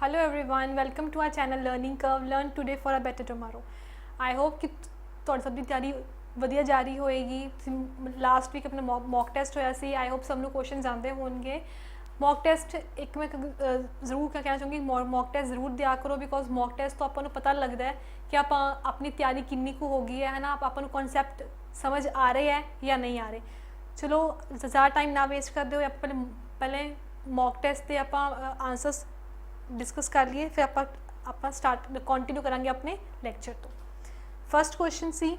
Hello everyone, welcome to our channel Learning Curve. Learn today for a better tomorrow. I hope कि ਤੁਹਾਡੀ ਸਭ ਦੀ ਤਿਆਰੀ ਵਧੀਆ ਜਾ ਰਹੀ ਹੋਏਗੀ। ਲਾਸਟ ਵੀਕ ਆਪਣਾ ਮੌਕ ਟੈਸਟ ਹੋਇਆ ਸੀ। ਆਈ ਹੋਪ ਸਭ ਨੂੰ ਕੁਐਸਚਨਸ ਆਉਂਦੇ ਹੋਣਗੇ। ਮੌਕ ਟੈਸਟ ਇੱਕ ਮੈਂ ਜ਼ਰੂਰ ਕਹਿਣਾ ਚਾਹੂੰਗੀ, ਮੌਕ ਟੈਸਟ ਜ਼ਰੂਰ ਦਿਆ ਕਰੋ, ਬਿਕੋਜ਼ ਮੌਕ ਟੈਸਟ ਤੋਂ ਆਪਾਂ ਨੂੰ ਪਤਾ ਲੱਗਦਾ ਹੈ ਕਿ ਆਪਾਂ ਆਪਣੀ ਤਿਆਰੀ ਕਿੰਨੀ ਕੁ ਹੋ ਗਈ ਹੈ ਨਾ, ਆਪਾਂ ਨੂੰ ਕਨਸੈਪਟ ਸਮਝ ਆ ਰਹੇ ਹੈ ਜਾਂ ਨਹੀਂ ਆ ਰਹੇ। ਚਲੋ ज़्यादा टाइम ना वेस्ट करते हुए आप पहले मॉक टेस्ट से आप आंसर्स डिस्कस कर लिए, फिर आप स्टार्ट कंटिन्यू करांगे अपने लेक्चर। तो फर्स्ट क्वेश्चन सी,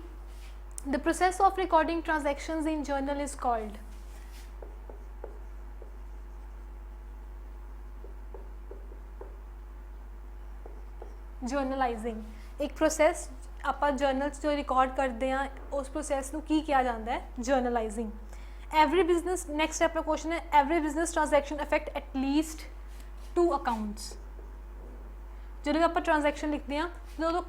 the process of recording transactions in journal is called. Journalizing एक प्रोसैस आप जर्नल जो रिकॉर्ड करते हैं उस प्रोसैस को की किया जाता है, जर्नलाइजिंग। एवरी बिजनेस, नेक्स्ट अपना क्वेश्चन है, every business transaction affect at least 2 accounts. जो आप ट्रांजैक्शन लिखते हैं तो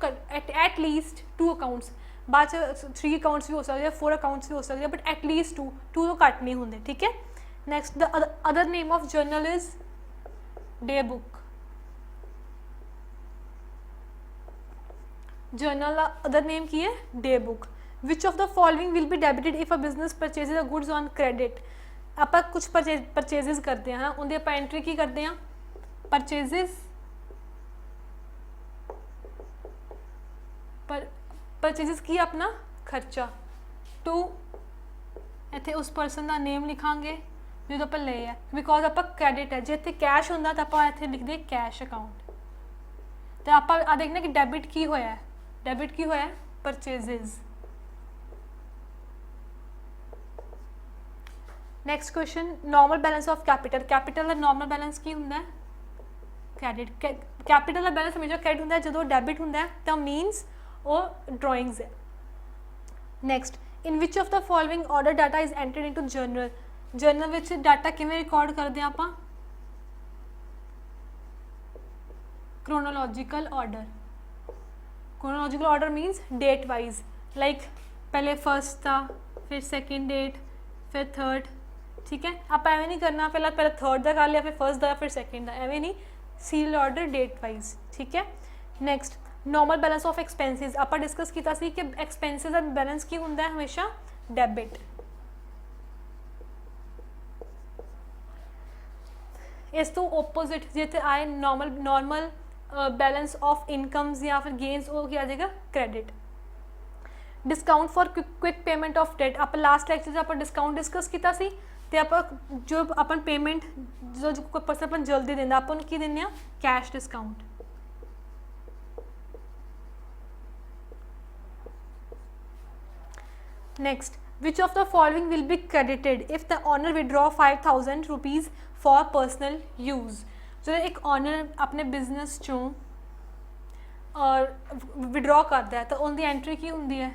एटलीस्ट 2 अकाउंट्स, बाद 3 अकाउंट्स भी हो सकते हैं, 4 अकाउंट्स भी हो सकते हैं, बट एटलीस्ट 2 तो घट नहीं होंगे। ठीक है। Next the other name of journal is day book. Journal other name की है day book. Which of the following will be debited if a business purchases a goods on credit. आप कुछ परचेजेज करते हैं, उनकी आप एंट्री की करते हैं, परचेजेज परचेजेज की अपना खर्चा, टू इतने उस परसन का नेम लिखांगे जो आप ले है, बिकॉज आप क्रेडिट है। जो इतने कैश होंगे तो आप इतने लिखते कैश अकाउंट। तो आप देखना कि डेबिट की होया है, डेबिट की होया है purchases. Next question, normal balance of capital. Capital का नॉर्मल बैलेंस की होंगे क्रेडिट। कैपिटल का बैलेंस हमेशा क्रेडिट होंगे, जो डेबिट होंगे तो मीनस वो ड्रॉइंग्स है। Next, in which of the following order data is entered into journal. Journal which data किवें रिकॉर्ड करते हैं आप, chronological order. Chronological order means date wise, like पहले फर्स्ट था, फिर सेकेंड डेट, फिर थर्ड। ठीक है। आप एवं नहीं करना पहले थर्ड का कर लिया, फिर फर्स्ट का, फिर सेकेंड का, एवं नहीं, सीरियल ऑर्डर डेट वाइज। ठीक है। Next, normal balance of expenses. आप डिस्कस किया कि एक्सपेंसिज का बैलेंस की होंगे हमेशा डेबिट। इस तो ओपोजिट जिते आए नॉर्मल बैलेंस ऑफ इनकम्स या फिर गेन्स, वो क्या आ जाएगा credit. Discount for quick payment of debt. आप लास्ट लेक्चर आप डिस्काउंट डिस्कस किया सी, तो आप जो अपन पेमेंट जो कोई पर्सन अपन जल्दी देना, अपन की देने cash discount. Next, which of the following will be credited if the owner withdraw 5000 rupees for personal use. जो एक ऑनर अपने बिजनेस चों और विड्रॉ करता है तो उनकी एंट्री की होंगी है,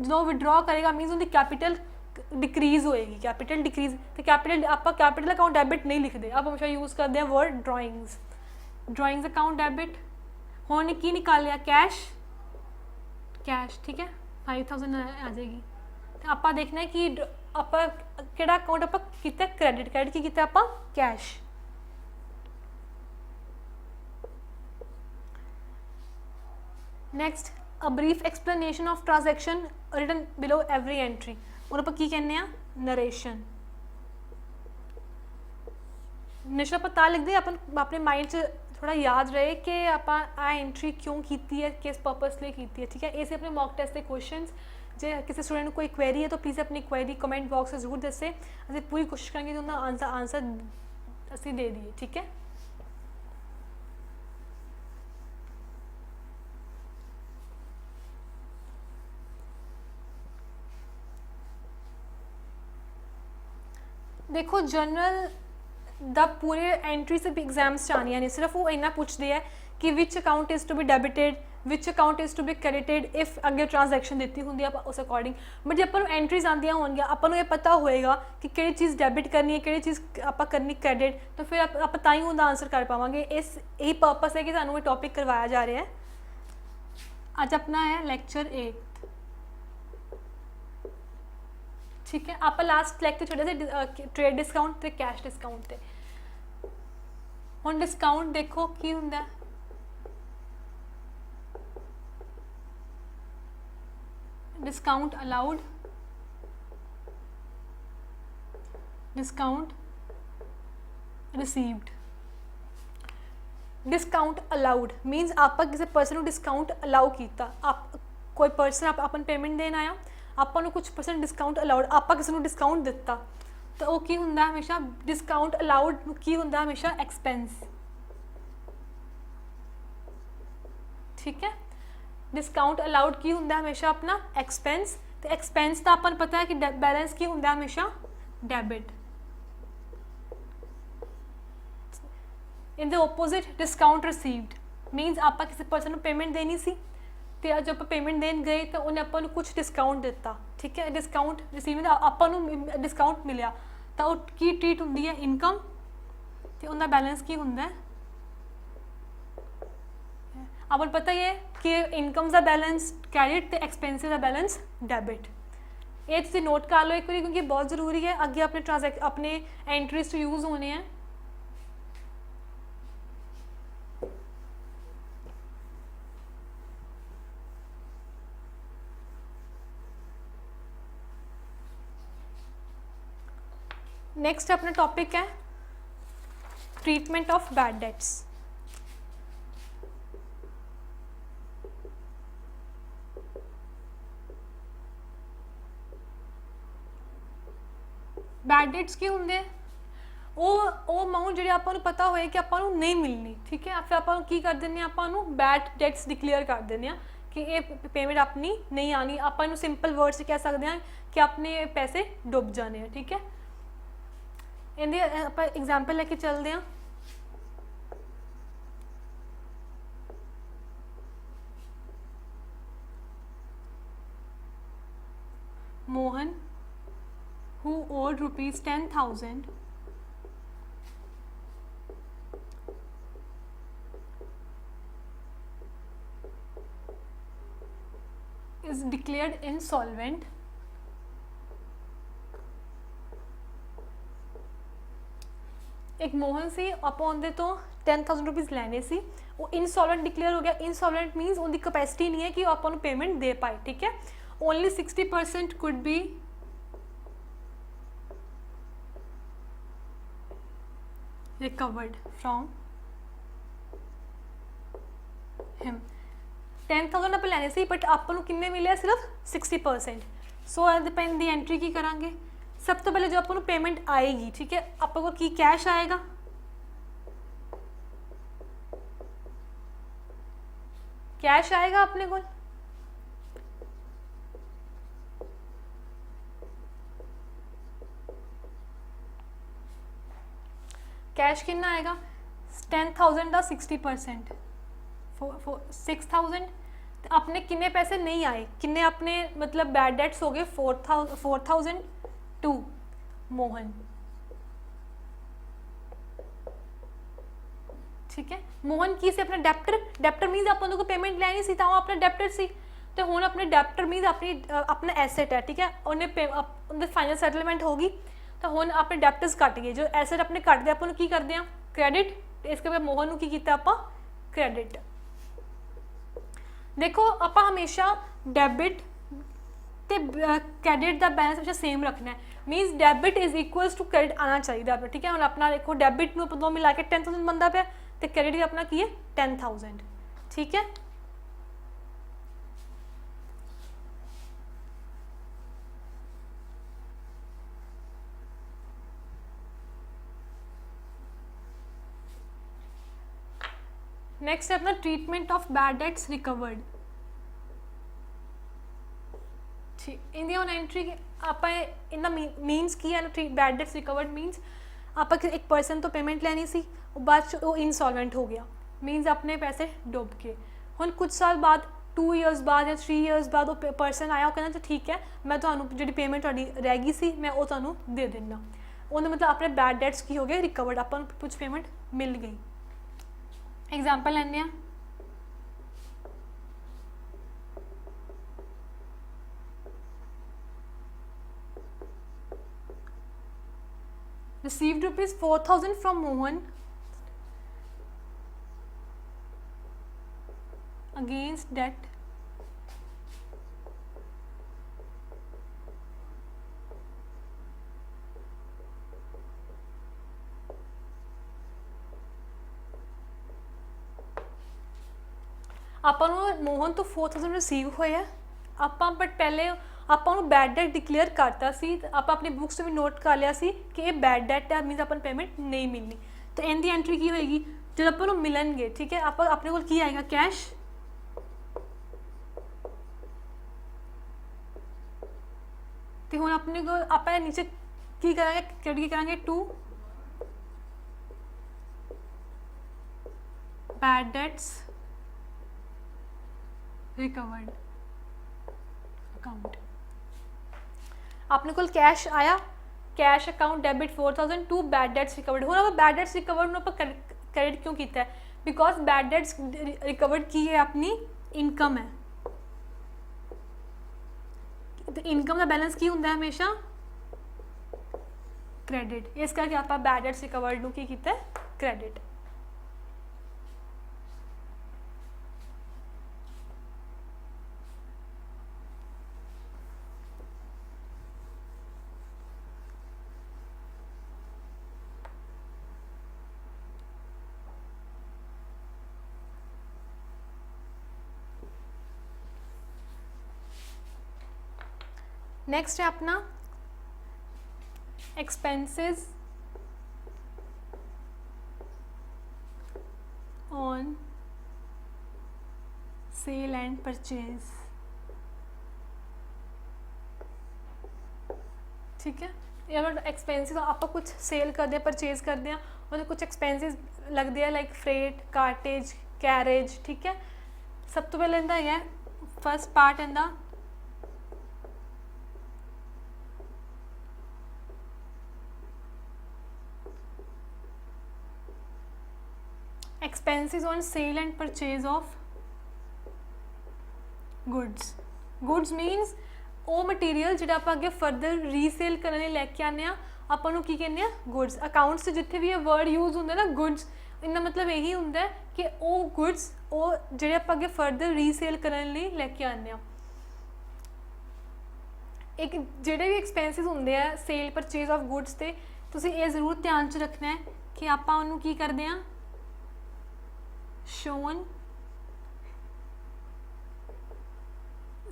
जो विड्रॉ करेगा मीनस उनकी कैपिटल डिक्रीज होएगी। कैपिटल डिक्रीज तो कैपिटल आप कैपिटल अकाउंट डेबिट नहीं लिखते, आप हमेशा यूज़ करते हैं word drawings. Drawings account debit होने की निकाल लिया कैश, कैश। ठीक है, 5000 आ जाएगी। तो आप देखना है कि आप केड़ा अकाउंट आप कितना क्रेडिट, क्रेडिट की कितना आप cash. Next, a brief explanation of transaction written below every entry, और आप की कहने नरेशन। नरेशन आप ता लिखते अपन अपने माइंड से थोड़ा याद रहे कि आप एंट्री क्यों की है, किस पर्पस लिए की है। ठीक है। ऐसे अपने मॉक टेस्ट के क्वेश्चंस, जो किसी स्टूडेंट को कोई क्वेरी है तो प्लीज़ अपनी क्वेरी कमेंट बॉक्स में जरूर दसे, अभी पूरी कोशिश करेंगे तो उनका आंसर असी दे दिए। ठीक है। देखो जर्नल द पूरे एंट्री से भी एग्जाम्स आनिया नहीं, सिर्फ वो इन्ना पूछते हैं कि which account is to be debited, which account is to be credited if अगे ट्रांजैक्शन देती होंगी आप उस अकॉर्डिंग। बट जब अपन एंट्रीज आदियाँ होंगे अपन ये पता होएगा कि किहड़ी चीज़ डेबिट करनी है, किहड़ी चीज़ आप करनी क्रेडिट, तो फिर आप ताई उनका आंसर कर पावांगे। इस यही पर्पस है कि सानू ये टॉपिक करवाया जा रहा है। अज अपना है लेक्चर 8। ठीक है। आप लास्ट लेक्चर छोड़े थे ट्रेड डिस्काउंट तो कैश डिस्काउंट थे। ਹੁਣ ਡਿਸਕਾਊਂਟ ਦੇਖੋ ਕੀ ਹੁੰਦਾ, discount allowed, discount received. Discount allowed मीनस आप किसी परसन को डिस्काउंट अलाउ किया, आप कोई परसन आप अपन पेमेंट देन आया, ਆਪਾਂ ਨੂੰ कुछ परसेंट डिस्काउंट अलाउड, ਆਪਾਂ किसी ਨੂੰ डिस्काउंट ਦਿੱਤਾ ਤਾਂ ਉਹ ਕੀ ਹੁੰਦਾ ਹਮੇਸ਼ਾ, डिस्काउंट अलाउड ਕੀ ਹੁੰਦਾ ਹਮੇਸ਼ਾ एक्सपेंस, ठीक है। डिस्काउंट अलाउड की होंगे हमेशा अपना एक्सपेंस, तो एक्सपेंस का अपन पता है कि बैलेंस की होंगे हमेशा debit. In the opposite discount received मीनस आप किसी परसन को पेमेंट देनी सी, तो जो आप पेमेंट देन गए तो उन्हें अपन कुछ डिस्काउंट दिता, ठीक है। डिस्काउंट रिसीव अपन डिस्काउंट मिलया तो वो की ट्रीट होंगी है इनकम, तो उनका बैलेंस की होंगे, अपन पता ही है कि इनकम का बैलेंस क्रेडिट तो एक्सपेंसिव का बैलेंस डेबिट। ये तुम नोट कर लो एक बार क्योंकि बहुत जरूरी है, अगे अपने अपने एंट्रीज तो यूज़ होने हैं। नेक्स्ट अपना टॉपिक है treatment of bad debts. Bad debts की होंगे वो अमाउंट जी आपको पता होए कि आपको नहीं मिलनी, ठीक है, फिर आप की कर दें, आपको बैड डेट्स डिक्लेयर कर दें कि ये पेमेंट अपनी नहीं आनी, आप सिंपल वर्ड से कह सकते हैं कि अपने पैसे डुब जाने हैं, ठीक है। इनके आप एग्जाम्पल लेके चलते हैं। Mohan who owed rupees 10,000 is declared insolvent एक मोहन से आप उनके तो 10,000 रुपीज़ लेने सी, वो इनसॉल्वेंट डिक्लेयर हो गया। इनसॉल्वेंट मीनस उनकी कैपेसिटी नहीं है कि आप पेमेंट दे पाए, ठीक है। Only 60% could be recovered from him। 10,000 आप लेने सी बट आपको किन्ने मिले सिर्फ 60%। सो डिपेंड दी एंट्री की करांगे। सब तो पहले जो आपको पेमेंट आएगी, ठीक है, आपको की कैश आएगा, कैश आएगा अपने को, कैश कितना आएगा 10,000 का 60%, 6,000। अपने किन्ने पैसे नहीं आए, किन्ने अपने मतलब बैड डेट्स हो गए 4,000 टू मोहन, ठीक है। मोहन की से अपना डेप्टर मीनस अपन को पेमेंट लैनी सी, अपना डेप्टर सी, तो हुण अपने डेप्टर मीनस अपना एसेट है, ठीक है, उन्हें फाइनल सेटलमेंट होगी तो हुण अपने डेप्टर्स कट गए, जो एसेट अपने कटते अपन की करते हैं क्रेडिट, इसके बाद मोहन की किया आप क्रेडिट। देखो आप हमेशा डेबिट ते क्रेडिट का बैलेंस हमेशा सेम रखना है, means debit is equals to credit आना चाहिए, ठीक है। हम अपना देखो डेबिट में दो मिला के 10,000 बनता पाया, तो क्रेडिट अपना की है 10,000, ठीक है। नेक्स्ट है अपना treatment of bad debts recovered. ठीक, इन एंट्री आप इन मीनस की है बैड डेट्स रिकवर्ड मीनस आप एक पर्सन तो पेमेंट लेनी सी, बाद वो इनसॉल्वेंट हो गया, मीनस अपने पैसे डुब गए। हुण कुछ साल बाद 2 ईयर्स बाद या 3 ईयर्स बाद वो पर्सन आया, वो कहना ठीक है मैं तो जी पेमेंट रह गई सी मैं वो तो दे देना, उन्हें मतलब अपने बैड डेट्स की हो गए रिकवर्ड, अपन कुछ पेमेंट मिल गई। एग्जाम्पल लेने received rupees 4,000 from Mohan against debt ਆਪਾਂ ਨੂੰ ਮੋਹਨ ਤੋਂ 4000 ਰਿਸੀਵ ਹੋਇਆ ਆਪਾਂ, ਬਟ ਪਹਿਲੇ ਆਪਾਂ ਨੂੰ ਬੈਡ ਡੈਟ ਡਿਕਲੇਅਰ ਕਰਤਾ ਸੀ, ਆਪਾਂ ਆਪਣੀ ਬੁੱਕਸ 'ਚ ਵੀ ਨੋਟ ਕਰ ਲਿਆ ਸੀ ਕਿ ਇਹ ਬੈਡ ਡੈਟ ਹੈ, ਮੀਨਸ ਆਪਾਂ ਨੂੰ ਪੇਮੈਂਟ ਨਹੀਂ ਮਿਲਣੀ। ਤਾਂ ਇਹਦੀ ਐਂਟਰੀ ਕੀ ਹੋਏਗੀ, ਜਦੋਂ ਆਪਾਂ ਨੂੰ ਮਿਲਣਗੇ, ਠੀਕ ਹੈ, ਆਪਾਂ ਆਪਣੇ ਕੋਲ ਕੀ ਆਏਗਾ, ਕੈਸ਼। ਤੇ ਹੁਣ ਆਪਣੇ ਕੋਲ ਆਪਾਂ ਨੀਚੇ ਕੀ ਕਰਾਂਗੇ, ਕ੍ਰੈਡਿਟ ਕਰਾਂਗੇ to bad debts recovered account। ਆਪਣੇ ਕੋਲ ਕੈਸ਼ ਆਇਆ, cash account debit 4000 to bad debts recovered. ਹੁਣ ਆਪਾਂ ਬੈਡ ਡੈਟਸ ਰਿਕਵਰਡ ਨੂੰ ਆਪਾਂ ਕ੍ਰੈਡਿਟ ਕਿਉਂ ਕੀਤਾ ਹੈ, ਬਿਕੋਜ਼ ਬੈਡ ਡੈਟਸ ਰਿਕਵਰਡ ਕੀ ਹੈ, ਆਪਣੀ ਇਨਕਮ ਹੈ। ਤੇ ਇਨਕਮ ਦਾ ਬੈਲੈਂਸ ਕੀ ਹੁੰਦਾ ਹਮੇਸ਼ਾ, ਕ੍ਰੈਡਿਟ। ਇਸ ਕਰਕੇ ਆਪਾਂ ਬੈਡ ਡੈਟਸ ਰਿਕਵਰਡ ਨੂੰ ਕੀ ਕੀਤਾ, ਕ੍ਰੈਡਿਟ। नेक्स्ट है अपना expenses on sale and purchase. ठीक है, ये एक्सपेंसिस आप कुछ सेल करते हैं, परचेज करते हैं, और कुछ एक्सपेंसिस लगते हैं लाइक फ्रेट, कार्टेज, कैरेज। ठीक है, सब तो पहले इनका है फर्स्ट पार्ट इनका expenses on sale and purchase of goods। goods means ਉਹ ਮਟੀਰੀਅਲ ਜਿਹੜਾ ਆਪਾਂ ਅੱਗੇ ਫਰਦਰ ਰੀਸੇਲ ਕਰਨ ਲਈ ਲੈ ਕੇ ਆਉਂਦੇ ਹਾਂ, ਆਪਾਂ ਨੂੰ ਕੀ ਕਹਿੰਦੇ ਆ, ਗੁੱਡਸ। ਅਕਾਊਂਟਸ 'ਚ ਜਿੱਥੇ ਵੀ ਇਹ ਵਰਡ ਯੂਜ਼ ਹੁੰਦਾ ਨਾ ਗੁੱਡਸ, ਇਹਦਾ ਮਤਲਬ ਇਹੀ ਹੁੰਦਾ ਕਿ ਉਹ ਗੁੱਡਸ ਉਹ ਜਿਹੜੇ ਆਪਾਂ ਅੱਗੇ ਫਰਦਰ ਰੀਸੇਲ ਕਰਨ ਲਈ ਲੈ ਕੇ ਆਉਂਦੇ ਹਾਂ। ਇੱਕ ਜਿਹੜੇ ਵੀ ਐਕਸਪੈਂਸਿਸ ਹੁੰਦੇ ਆ ਸੇਲ ਪਰਚੇਜ਼ ਆਫ ਗੁੱਡਸ 'ਤੇ, ਤੁਸੀਂ ਇਹ ਜ਼ਰੂਰ ਧਿਆਨ 'ਚ ਰੱਖਣਾ ਹੈ ਕਿ ਆਪਾਂ ਉਹਨੂੰ ਕੀ ਕਰਦੇ ਹਾਂ, shown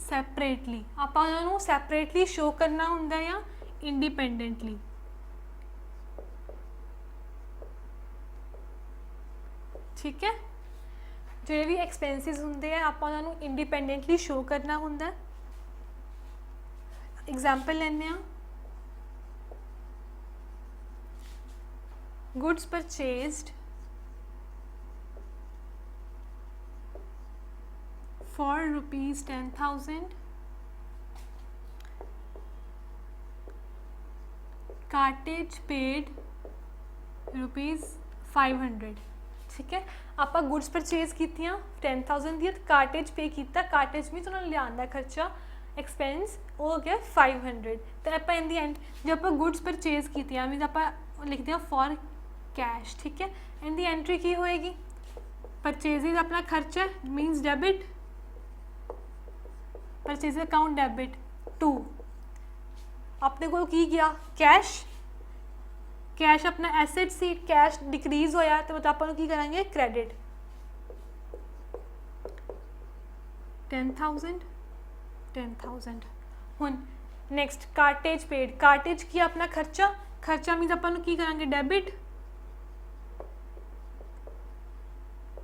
separately। ਆਪਾਂ ਉਹਨਾਂ ਨੂੰ separately show ਕਰਨਾ ਹੁੰਦਾ ਜਾਂ independently। ਠੀਕ ਹੈ, ਜਿਹੜੇ ਵੀ ਐਕਸਪੈਂਸਿਸ ਹੁੰਦੇ ਆ ਆਪਾਂ ਉਹਨਾਂ ਨੂੰ independently show ਕਰਨਾ ਹੁੰਦਾ। ਐਗਜ਼ਾਮਪਲ ਲੈਂਦੇ ਹਾਂ, goods purchased for rupees 10,000, cartage paid rupees 500। ठीक है, ਆਪਾਂ ਗੁੱਡਸ ਪਰਚੇਜ਼ ਕੀਤੀਆਂ 10,000 ਦੀਆਂ, ਕਾਰਟੇਜ ਪੇ ਕੀਤਾ, ਕਾਰਟੇਜ ਵੀ ਤੁਹਾਨੂੰ ਲਿਆਉਣ ਦਾ ਖਰਚਾ ਐਕਸਪੈਂਸ ਉਹ ਹੋ ਗਿਆ 500। ਤੇ ਆਪਾਂ ਇਨ ਦੀ ਐਂਡ ਜੇ ਆਪਾਂ ਗੁੱਡਸ ਪਰਚੇਜ਼ ਕੀਤੀਆਂ ਮੀਨਸ ਆਪਾਂ ਲਿਖਦੇ ਹਾਂ ਫॉर ਕੈਸ਼। ਠੀਕ ਹੈ, ਇਨ ਦੀ ਐਂਟਰੀ ਕੀ ਹੋਏਗੀ, ਪਰਚੇਜ਼ਿਸ ਆਪਣਾ ਖਰਚਾ means debit, purchase account debit to अपने को की गया कैश, कैश अपना एसेट सी, कैश डिक्रीज होया तो मतलब अपन की करेंगे क्रेडिट 10,000। हुन नेक्स्ट कार्टेज पेड, कार्टेज की अपना खर्चा, खर्चा मीन्स अपन की करेंगे डेबिट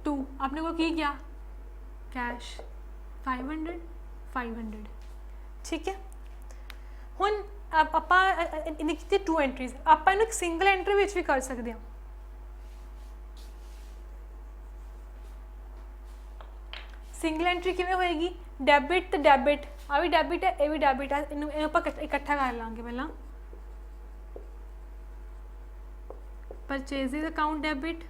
टू अपने को की गया कैश 500। ठीक है, ਹੁਣ ਆਪਾਂ ਇਹਨੇ ਕੀਤੀ 2 ਐਂਟਰੀਜ਼, ਆਪਾਂ ਇਹਨੂੰ ਇੱਕ ਸਿੰਗਲ ਐਂਟਰੀ ਵਿੱਚ ਵੀ ਕਰ ਸਕਦੇ ਹਾਂ। ਸਿੰਗਲ ਐਂਟਰੀ ਕਿਵੇਂ ਹੋਏਗੀ, ਡੈਬਿਟ ਤੇ ਡੈਬਿਟ, ਆ ਵੀ ਡੈਬਿਟ ਹੈ ਇਹ ਵੀ ਡੈਬਿਟ ਹੈ, ਇਹਨੂੰ ਆਪਾਂ ਇਕੱਠਾ ਕਰ ਲਾਂਗੇ। ਪਹਿਲਾਂ purchases account debit,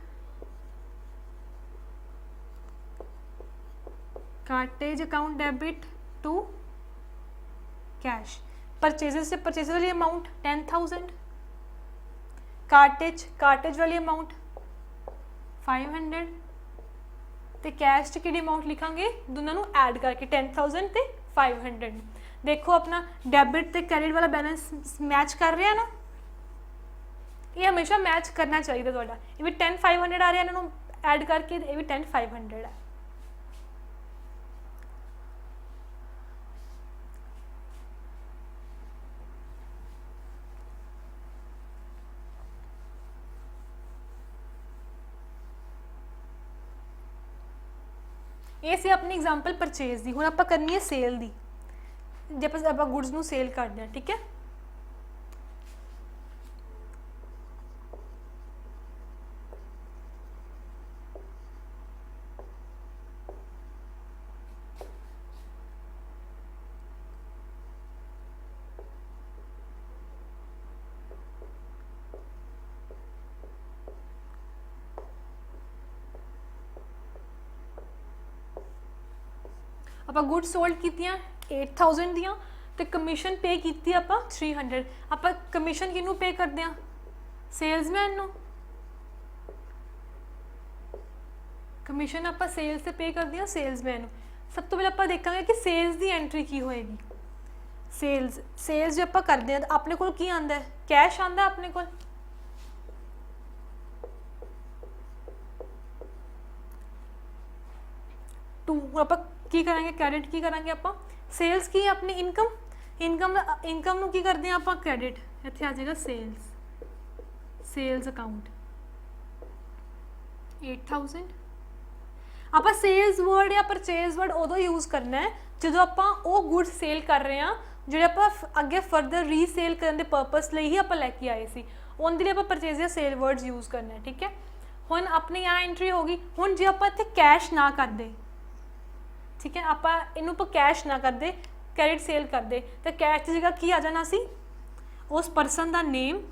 cartage account debit to cash. Purchases से परचेज वाली अमाउंट 10,000, कार्टेज वाली अमाउंट 500, ਤੇ ਕੈਸ਼ 'ਚ ਕਿਹੜੀ ਅਮਾਊਂਟ ਲਿਖਾਂਗੇ, ਦੋਨਾਂ ਨੂੰ ਐਡ ਕਰਕੇ 10,000 ਤੇ 500। ਦੇਖੋ ਆਪਣਾ ਡੈਬਿਟ ਤੇ ਕ੍ਰੈਡਿਟ ਵਾਲਾ ਬੈਲੈਂਸ ਮੈਚ ਕਰ ਰਿਹਾ ਨਾ, ਇਹ ਹਮੇਸ਼ਾ ਮੈਚ ਕਰਨਾ ਚਾਹੀਦਾ ਤੁਹਾਡਾ। ਇਹ ਵੀ 10,500 ਆ ਰਿਹਾ, ਇਹਨਾਂ ਨੂੰ ਐਡ ਕਰਕੇ ਇਹ ਵੀ 10,500 ਹੈ। ਇਹ ਸੀ ਆਪਣੀ ਐਗਜ਼ਾਮਪਲ ਪਰਚੇਜ਼ ਦੀ। ਹੁਣ ਆਪਾਂ ਕਰਨੀ ਹੈ ਸੇਲ ਦੀ, ਜੇ ਆਪਾਂ ਗੁੱਡਸ ਨੂੰ ਸੇਲ ਕਰਦੇ ਹਾਂ, ਠੀਕ ਹੈ। ਆਪਾਂ ਗੁੱਡ ਸੋਲਡ ਕੀਤੀਆਂ 8,000 ਦੀਆਂ ਤੇ ਕਮਿਸ਼ਨ ਪੇ ਕੀਤੀ ਆਪਾਂ 300। ਆਪਾਂ ਕਮਿਸ਼ਨ ਕਿਹਨੂੰ ਪੇ ਕਰਦੇ ਹਾਂ, ਸੇਲਸਮੈਨ ਨੂੰ। ਕਮਿਸ਼ਨ ਆਪਾਂ ਸੇਲਸ ਤੇ ਪੇ ਕਰਦੇ ਹਾਂ ਸੇਲਸਮੈਨ ਨੂੰ। ਸਭ ਤੋਂ ਪਹਿਲਾਂ ਆਪਾਂ ਦੇਖਾਂਗੇ ਕਿ ਸੇਲਸ ਦੀ ਐਂਟਰੀ ਕੀ ਹੋਏਗੀ। ਸੇਲਸ ਜੇ ਆਪਾਂ ਕਰਦੇ ਹਾਂ ਤਾਂ ਆਪਣੇ ਕੋਲ ਕੀ ਆਉਂਦਾ ਹੈ, ਕੈਸ਼ ਆਉਂਦਾ ਆਪਣੇ ਕੋਲ। ਹੁਣ ਆਪਾਂ ਕੀ ਕਰਾਂਗੇ, ਕ੍ਰੈਡਿਟ ਕੀ ਕਰਾਂਗੇ ਆਪਾਂ, ਸੇਲਸ ਕੀ ਹੈ ਆਪਣੀ ਇਨਕਮ ਨੂੰ ਕੀ ਕਰਦੇ ਹਾਂ ਆਪਾਂ, ਕ੍ਰੈਡਿਟ। ਇੱਥੇ ਆ ਜਾਏਗਾ ਸੇਲਸ ਅਕਾਊਂਟ 8,000। ਆਪਾਂ ਸੇਲਸ ਵਰਡ ਜਾਂ ਪਰਚੇਜ਼ ਵਰਡ ਉਦੋਂ ਯੂਜ਼ ਕਰਨਾ ਹੈ ਜਦੋਂ ਆਪਾਂ ਉਹ ਗੁੱਡ ਸੇਲ ਕਰ ਰਹੇ ਹਾਂ ਜਿਹੜੇ ਆਪਾਂ ਅੱਗੇ ਫਰਦਰ ਰੀਸੇਲ ਕਰਨ ਦੇ ਪਰਪਸ ਲਈ ਹੀ ਆਪਾਂ ਲੈ ਕੇ ਆਏ ਸੀ, ਉਹਦੇ ਲਈ ਆਪਾਂ ਪਰਚੇਜ਼ ਜਾਂ ਸੇਲ ਵਰਡਸ ਯੂਜ਼ ਕਰਨਾ ਹੈ, ਠੀਕ ਹੈ। ਹੁਣ ਆਪਣੀ ਆ ਐਂਟਰੀ ਹੋ ਗਈ। ਹੁਣ ਜੇ ਆਪਾਂ ਇੱਥੇ ਕੈਸ਼ ਨਾ ਕਰਦੇ, ਠੀਕ ਹੈ, ਆਪਾਂ ਇਹਨੂੰ ਆਪਾਂ ਕੈਸ਼ ਨਾ ਕਰਦੇ, ਕ੍ਰੈਡਿਟ ਸੇਲ ਕਰਦੇ, ਤਾਂ ਕੈਸ਼ ਦੀ ਜਗ੍ਹਾ ਕੀ ਆ ਜਾਣਾ ਸੀ, ਉਸ ਪਰਸਨ ਦਾ ਨੇਮ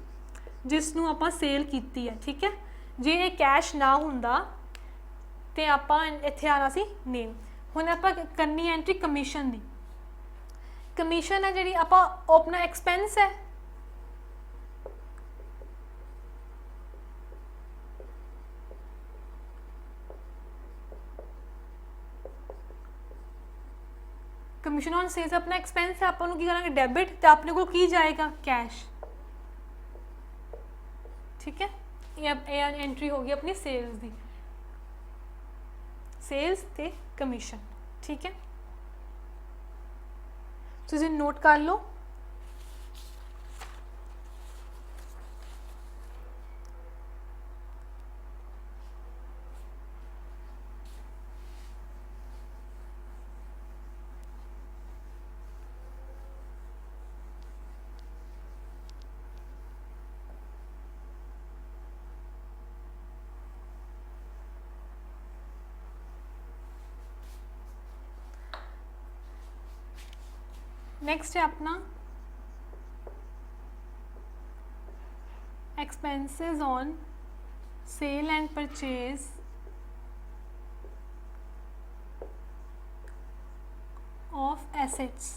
ਜਿਸ ਨੂੰ ਆਪਾਂ ਸੇਲ ਕੀਤੀ ਹੈ, ਠੀਕ ਹੈ। ਜੇ ਇਹ ਕੈਸ਼ ਨਾ ਹੁੰਦਾ ਤੇ ਆਪਾਂ ਇੱਥੇ ਆਣਾ ਸੀ ਨੇਮ। ਹੁਣ ਆਪਾਂ ਕਰਨੀ ਐਂਟਰੀ ਕਮਿਸ਼ਨ ਦੀ। ਕਮਿਸ਼ਨ ਹੈ ਜਿਹੜੀ ਆਪਾਂ ਆਪਣਾ ਐਕਸਪੈਂਸ ਹੈ, ਕਮਿਸ਼ਨ ਔਨ ਸੇਲਸ ਆਪਣਾ ਐਕਸਪੈਂਸ ਹੈ। ਆਪਾਂ ਨੂੰ ਕੀ ਕਰਾਂਗੇ, ਡੈਬਿਟ, ਤੇ ਆਪਣੇ ਕੋਲ ਕੀ ਜਾਏਗਾ, ਕੈਸ਼, ਠੀਕ ਹੈ। ਇਹ ਐਂਟਰੀ ਹੋ ਗਈ ਆਪਣੀ ਸੇਲਸ ਦੀ, ਸੇਲਸ ਤੇ ਕਮਿਸ਼ਨ, ਠੀਕ ਹੈ। ਤੁਸੀਂ ਨੋਟ ਕਰ ਲਓ। नेक्स्ट है अपना expenses on sale and purchase of assets.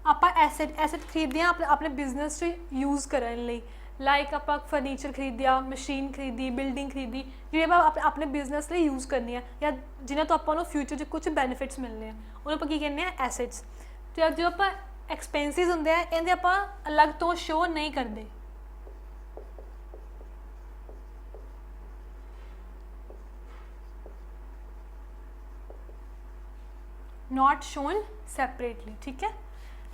ਆਪਾਂ ਐਸੈਟ ਖਰੀਦਦੇ ਹਾਂ ਆਪਣੇ ਬਿਜ਼ਨਸ 'ਚ ਯੂਜ਼ ਕਰਨ ਲਈ, ਲਾਈਕ ਆਪਾਂ ਫਰਨੀਚਰ ਖਰੀਦਿਆ, ਮਸ਼ੀਨ ਖਰੀਦੀ, ਬਿਲਡਿੰਗ ਖਰੀਦੀ, ਜਿਹੜੇ ਆਪਾਂ ਆਪਣੇ ਬਿਜ਼ਨਸ ਲਈ ਯੂਜ਼ ਕਰਨੀ ਆ ਜਾਂ ਜਿਨ੍ਹਾਂ ਤੋਂ ਆਪਾਂ ਨੂੰ ਫਿਊਚਰ 'ਚ ਕੁਝ ਬੈਨੀਫਿਟਸ ਮਿਲਣੇ ਆ, ਉਹਨੂੰ ਆਪਾਂ ਕੀ ਕਹਿੰਦੇ ਆ, ਐਸੈਟਸ। ਅਤੇ ਜੋ ਆਪਾਂ ਐਕਸਪੈਂਸਿਸ ਹੁੰਦੇ ਆ ਇਹਦੇ ਆਪਾਂ ਅਲੱਗ ਤੋਂ ਸ਼ੋਅ ਨਹੀਂ ਕਰਦੇ, ਨॉट शोन सैपरेटली, ठीक है।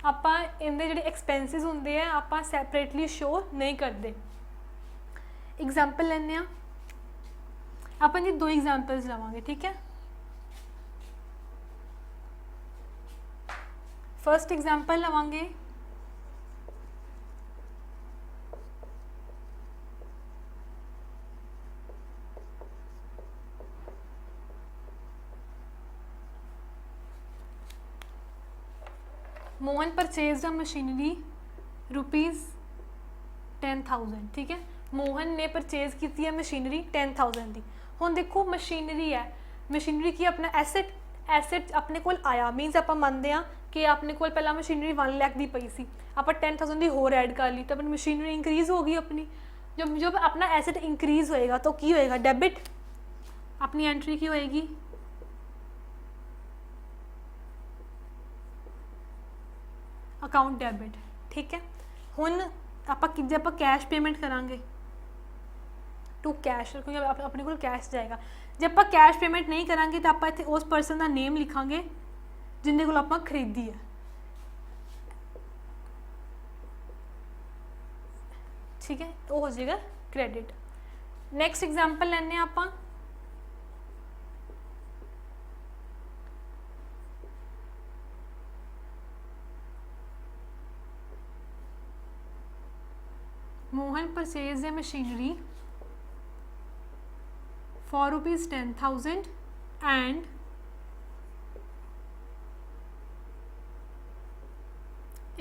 ਆਪਾਂ ਇਹਦੇ ਜਿਹੜੇ ਐਕਸਪੈਂਸਿਸ ਹੁੰਦੇ ਆ ਆਪਾਂ ਸੈਪਰੇਟਲੀ ਸ਼ੋ ਨਹੀਂ ਕਰਦੇ। एग्जाम्पल ਲੈਂਦੇ ਆ, ਆਪਾਂ ਜੀ 2 एग्जाम्पल्स ਲਵਾਂਗੇ, ठीक है। फर्स्ट एग्जाम्पल लवांगे मोहन परचेज मशीनरी ₹10,000, ठीक है। मोहन ने परचेज की है मशीनरी 10,000 की। हुण देखो मशीनरी है, मशीनरी की अपना एसेट अपने कोल आया, मीनस आप मानते हैं कि अपने कोल पहला मशीनरी 1 लाख की पई सी, आप 10,000 की होर ऐड कर ली तो अपनी मशीनरी इंक्रीज़ हो गई अपनी। जब जब अपना एसेट इंक्रीज होएगा तो की होएगा, डेबिट, अपनी एंट्री की होएगी अकाउंट डेबिट। ठीक है, हुन ਆਪਾਂ ਜੇ ਆਪਾਂ कैश पेमेंट करांगे टू कैश, क्योंकि अपने को कैश जाएगा। ਜੇ ਆਪਾਂ कैश पेमेंट नहीं करांगे तो ਆਪਾਂ ਇੱਥੇ ਉਸ ਪਰਸਨ ਦਾ ਨੇਮ ਲਿਖਾਂਗੇ ਜਿੰਨੇ ਕੋਲ ਆਪਾਂ ਖਰੀਦੀ ਹੈ। ठीक है, वो हो जाएगा क्रेडिट। नेक्स्ट एग्जाम्पल लेने आप Mohan purchase a machinery for ₹10,000 and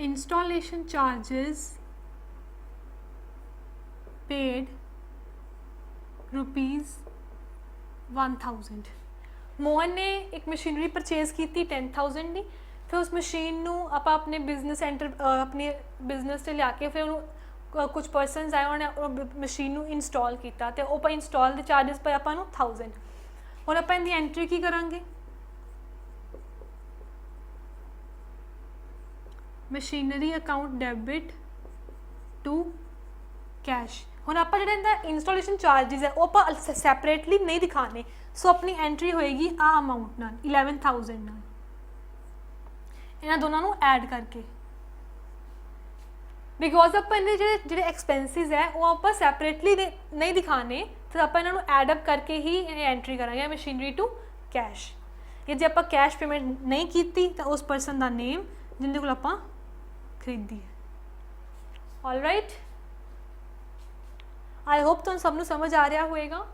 installation charges paid ₹1,000। Mohan ने एक मशीनरी परचेज की थी 10,000 की, फिर उस मशीन नू ਆਪਾਂ अपने बिजनेस सेंटर अपने बिजनेस से लिया के फिर कुछ परसनस आए उन्होंने मशीन नू इंस्टॉल किया तो वो इंस्टॉल के चार्जिस पे ਆਪਾਂ ਨੂੰ 1000। ਹੁਣ ਆਪਾਂ ਇਹਦੀ एंट्री की करांगे, machinery account debit to cash. ਹੁਣ ਆਪਾਂ ਜਿਹੜਾ ਇਹਦਾ इंस्टॉलेशन चार्जिस है वो ਆਪਾਂ सैपरेटली नहीं दिखाने, सो अपनी एंट्री होएगी आ अमाउंट नाल 11,000 नाल, इन्हां दोनों नू ऐड करके, बिकॉज आप जो एक्सपेंसिस है वो आप सैपरेटली नहीं दिखाने, तो आप इन्होंने एडअप करके ही एंट्री करेंगे मशीनरी टू कैश। ये जो आप कैश पेमेंट नहीं की तो उस परसन का नेम जिंदे को आप खरीदी है। ऑल राइट, आई होप तुम सबनों समझ आ रहा होएगा।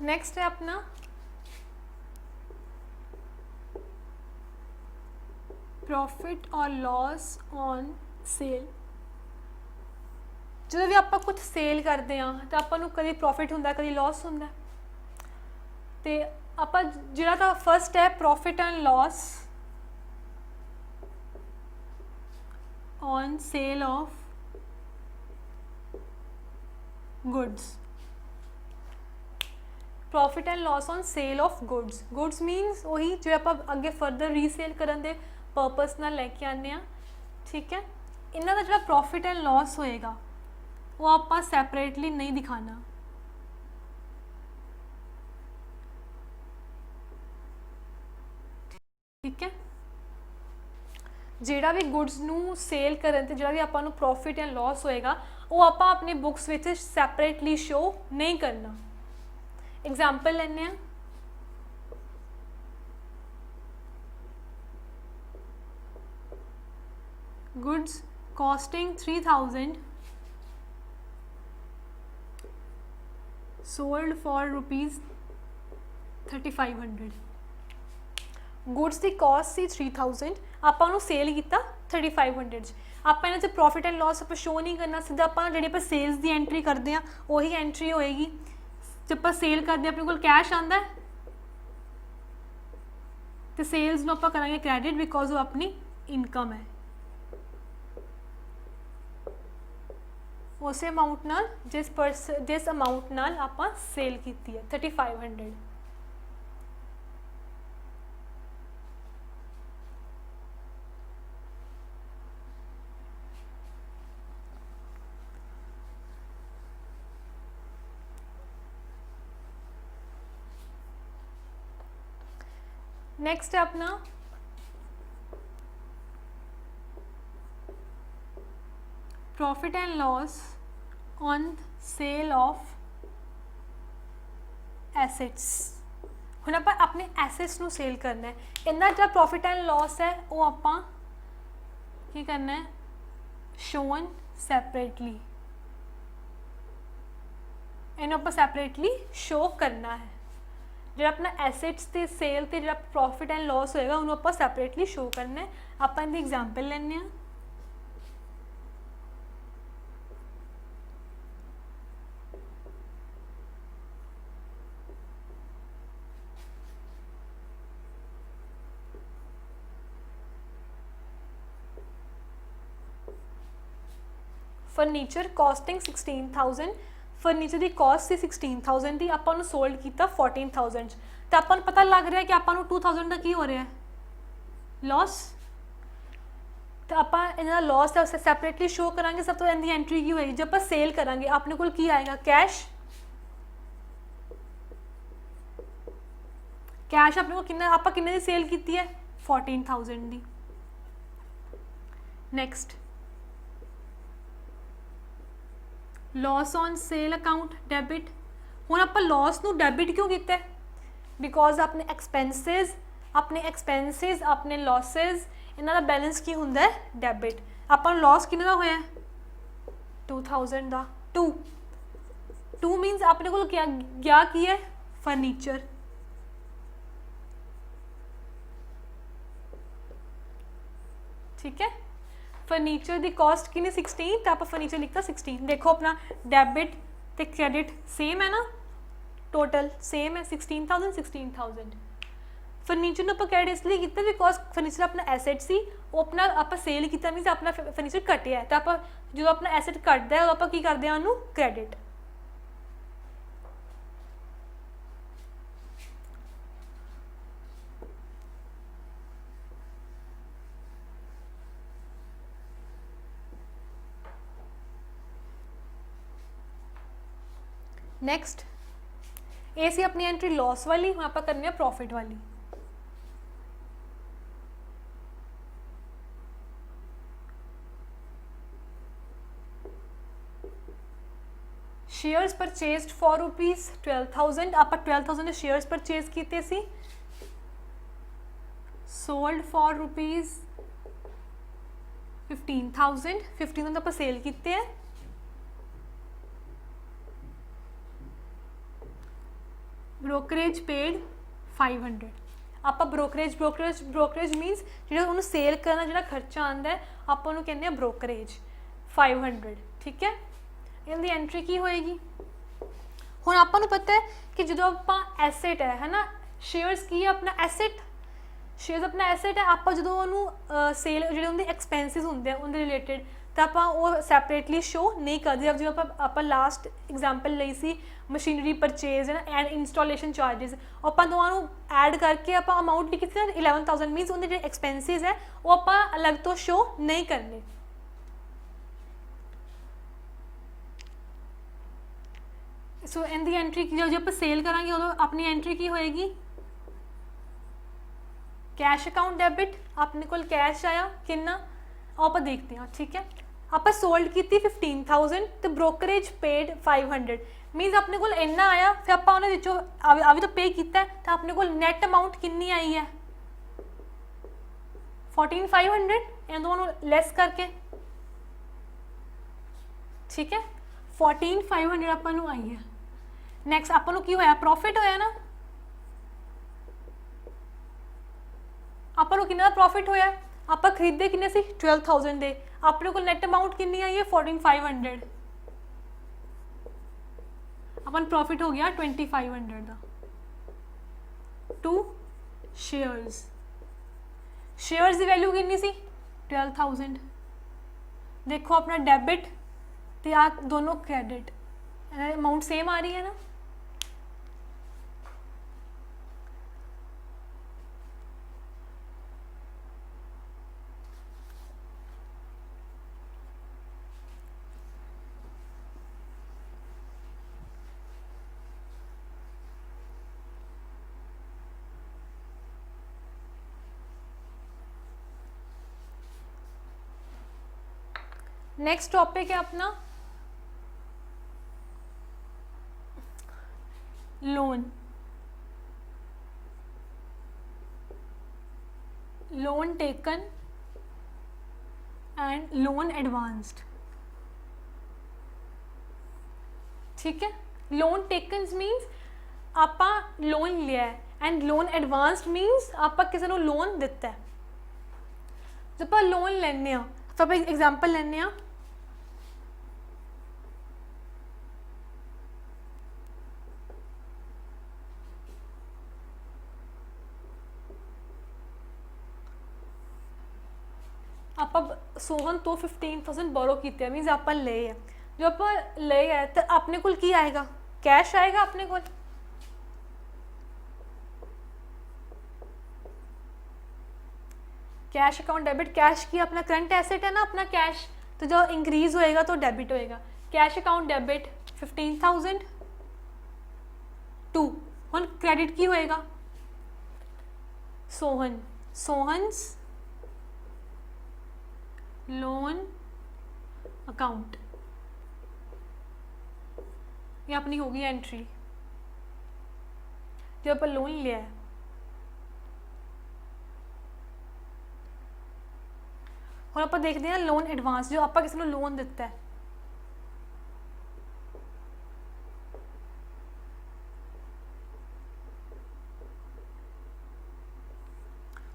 नेक्स्ट है अपना प्रॉफिट और लॉस ऑन सेल। जो भी आप कुछ सेल करते हैं तो आपको कभी प्रॉफिट होंगे कभी लॉस होंगे, तो आप जो तो फर्स्ट है profit and loss on sale of goods. Profit and loss on sale of goods, goods मीनस वही जो आप अगे फर्दर रीसेल करने के पर्पस नाल लैके आने। ठीक है, इन्हों का जो प्रॉफिट एंड लॉस होएगा वो आप सैपरेटली नहीं दिखाना। ठीक है, जिहड़ा भी गुड्स नू सेल करन ते जिहड़ा भी आपां नू प्रॉफिट एंड लॉस होएगा वो आपां अपनी बुक्स विच सैपरेटली शो नहीं करना। एग्जाम्पल लेने हैं, goods costing 3,000 sold for ₹3,500। Goods की कॉस्ट सी 3,000, आप सेल किया 3,500। आप इन्हें प्रॉफिट एंड लॉस आप शो नहीं करना, सीधा आप जी सेल्स की एंट्री करते हैं वही एंट्री होएगी। जब आप सेल करते अपने को कैश आता है तो सेल्स में आप करेंगे क्रेडिट, बिकॉज वो अपनी इनकम है। उस अमाउंट नाल जिस अमाउंट नाल आप सेल की है 3,500। नेक्स्ट है अपना profit and loss on sale of assets. हुण आप अपने एसेट्स नू सेल करना है, इन्ना जो प्रॉफिट एंड लॉस है वो आप की करना है शोन सैपरेटली, इन्हें आप सैपरेटली शो करना है। ਜਿਹੜਾ ਆਪਣਾ ਐਸੈਟਸ ਤੇ ਸੇਲ ਤੇ ਜਿਹੜਾ ਪ੍ਰੋਫਿਟ ਐਂਡ ਲਾਸ ਹੋਏਗਾ ਉਹਨੂੰ ਆਪਾਂ ਸੈਪਰੇਟਲੀ ਸ਼ੋ ਕਰਨਾ ਹੈ। ਆਪਾਂ ਇਹਦੀ ਐਗਜ਼ਾਮਪਲ ਲੈਂਦੇ ਹਾਂ। ਫਰਨੀਚਰ ਕੋਸਟਿੰਗ 16,000, ਫਰਨੀਚਰ ਦੀ ਕੋਸਟ ਸੀ 16,000 ਦੀ, ਆਪਾਂ ਉਹਨੂੰ ਸੋਲਡ ਕੀਤਾ 14,000 'ਚ, ਤੇ ਆਪਾਂ ਨੂੰ ਪਤਾ ਲੱਗ ਰਿਹਾ ਕਿ ਆਪਾਂ ਨੂੰ 2,000 ਦਾ ਕੀ ਹੋ ਰਿਹਾ ਲॉस। ਤੇ ਆਪਾਂ ਇਹਨਾਂ ਦਾ ਲॉस ਹੈ ਉਸੇ ਸੈਪਰੇਟਲੀ ਸ਼ੋ ਕਰਾਂਗੇ। ਸਭ ਤੋਂ ਇਹਦੀ ਐਂਟਰੀ ਕੀ ਹੋਏਗੀ, ਜਦ ਆਪਾਂ ਸੇਲ ਕਰਾਂਗੇ ਆਪਣੇ ਕੋਲ ਕੀ ਆਏਗਾ, ਕੈਸ਼। ਕੈਸ਼ ਆਪਣੇ ਕੋਲ ਕਿੰਨਾ, ਆਪਾਂ ਕਿੰਨੇ ਦੀ ਸੇਲ ਕੀਤੀ ਹੈ 14,000 ਦੀ। Next loss on sale account debit. हुण आपां लॉस नूं डेबिट क्यों कीता है, बिकॉज अपने एक्सपेंसिस अपने लॉसिस इन्हां दा बैलेंस की हुंदा है डेबिट। आपां नूं लॉस किन्ने दा होया 2,000 दा। टू मीनस अपने कोल क्या गया की है फर्नीचर। ठीक है, फर्नीचर की कॉस्ट कितनी 16, तो आप फर्नीचर लिखता 16। देखो अपना डेबिट तो क्रेडिट सेम है ना, टोटल सेम है 16,000 16,000। फर्नीचर में आप क्रेडिट इसलिए किया बिकॉज फर्नीचर अपना एसेट सी, वो अपना आप सेल किया मीनस अपना फर्नीचर कटिया, तो आप जो अपना एसेट कटता है आप की करते हैं उन्होंने क्रेडिट। नैक्सट ये सी अपनी एंट्री लॉस वाली, हम आप करनी प्रॉफिट वाली। शेयर्स परचेज्ड फॉर ₹12,000, आप 12,000 शेयर्स परचेज किए सी, सोल्ड फॉर ₹15,000, 15,000 आप सेल किए हैं। ब्रोकरेज पेड 500, आप ब्रोकरेज मीनस जो उन्होंने सेल करना जो खर्चा आता है आप कहते ब्रोकरेज 500। ठीक है, इनकी एंट्री की होएगी। हुण आपां नूं पता है कि जो आप एसेट है ना, शेयर्स की है अपना एसेट, शेयर्स अपना एसेट है। आप जो उन्होंने सेल जो उनके एक्सपेंसिस होंगे उनके रिलेटेड तो आप सैपरेटली शो नहीं करते। जो आप लास्ट एग्जाम्पल ली सी मशीनरी परचेज है ना एंड इंस्टॉलेशन चार्जिज, आप दोनों ऐड करके आप अमाउंट लिखी थी 11,000 मीनस उनके जो एक्सपेंसिस है वो आप अलग तो शो नहीं करने। सो इनकी एंट्री जो आप सेल करांगे उदों अपनी एंट्री की होएगी कैश अकाउंट डेबिट। अपने को कैश आया कितना आप देखते हैं। ठीक है, आप सोल्ड की 15,000 तो ब्रोकरेज पेड 500 मीनस अपने को इन्ना आया, फिर आप अभी तो पे किया तो अपने को नैट अमाउंट कितनी आई है 14,500, इन दोनों लैस करके। ठीक है, 14,500 अपन आई है। नैक्सट अपन की होया प्रॉफिट होया ना, अपन कितना प्रॉफिट होया, आप खरीदे किन्ने सी 12,000 दे, अपने को नैट अमाउंट कितनी आई है 14,500, अपन प्रॉफिट हो गया 2,500 का। टू शेयर्स की वैल्यू कितनी सी 12,000। देखो अपना डेबिट तो आ दोनों क्रेडिट, अमाउंट सेम आ रही है ना। नेक्स्ट टॉपिक है अपना loan taken and loan advanced. ठीक है, लोन टेकन मीन्स ਆਪਾਂ ਲੋਨ ਲਿਆ ਹੈ ਐਂਡ ਲੋਨ ਐਡਵਾਂਸਡ ਮੀਨਸ ਆਪਾਂ ਕਿਸੇ ਨੂੰ ਲੋਨ ਦਿੱਤਾ ਹੈ। ਜਦ ਆਪਾਂ ਲੋਨ ਲੈਂਦੇ ਹਾਂ ਤਾਂ ਆਪਾਂ ਐਗਜ਼ਾਮਪਲ ਲੈਂਦੇ ਹਾਂ, ਆਪਾਂ ਸੋਹਨ ਤੋਂ 15,000 ਬੋਰੋ ਕੀਤੇ ਮੀਨਸ ਆਪਾਂ ਲਏ ਹੈ। ਜੋ ਆਪਾਂ ਲਏ ਹੈ ਤਾਂ ਆਪਣੇ ਕੋਲ ਕੀ ਆਏਗਾ, ਕੈਸ਼ ਆਏਗਾ ਆਪਣੇ ਕੋਲ। कैश अकाउंट डेबिट, कैश की अपना करंट एसेट है ना अपना कैश, तो जो इंक्रीज होएगा तो डेबिट होएगा। कैश अकाउंट डेबिट 15,000 टू हम क्रेडिट की होएगा सोहन, सोहन्स लोन अकाउंट, ये अपनी होगी एंट्री जो अपन लोन लिया है। और आप देखते हैं लोन एडवांस जो आप किसी को लोन दिता है,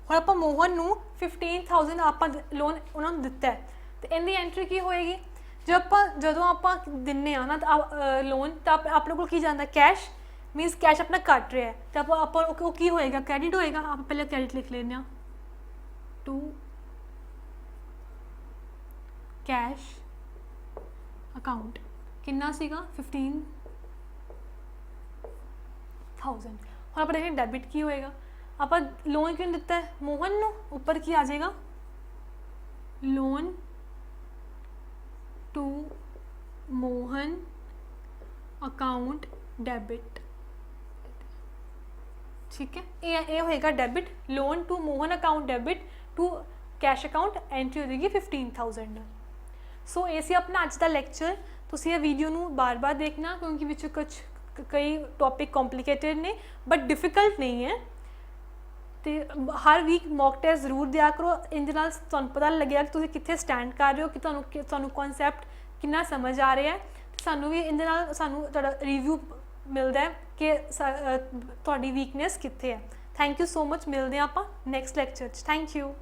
और आप मोहन नू 15,000 आप लोन उन्होंने दिता है तो इनकी एंट्री की होएगी। जो आप जो आप दिने ना तो लोन तो अपने को जाता कैश मीनस कैश अपना कट रहा है तो आप की होएगा क्रेडिट होएगा। आप पहले क्रेडिट लिख लेने टू कैश अकाउंट कितना सीगा 15,000। और आप देखें डेबिट की होएगा, आप लोन क्यों दिता है मोहन नो, ऊपर की आ जाएगा loan to Mohan account debit, ठीक है। ये होएगा debit loan to Mohan account debit to cash account entry हो जाएगी 15,000। सो ये सी अपना अज का लैक्चर। तुसी ये वीडियो नू बार बार देखना क्योंकि विच कुछ कई टॉपिक कॉम्प्लीकेटेड ने बट डिफिकल्ट नहीं है। तो हर वीक मॉक टेस्ट जरूर दिया करो, इंदे नाल तुहानू पता लगेगा कि तुसी कित्थे स्टैंड कर रहे हो, कि तुहानू कॉन्सैप्ट कितना समझ आ रहा है। सानू भी इंदे नाल सानू तुहाडा रिव्यू मिलता है कि तुहाडी वीकनेस कित्थे है। थैंक यू सो मच, मिलते हैं आपां नैक्सट लैक्चर। Thank you.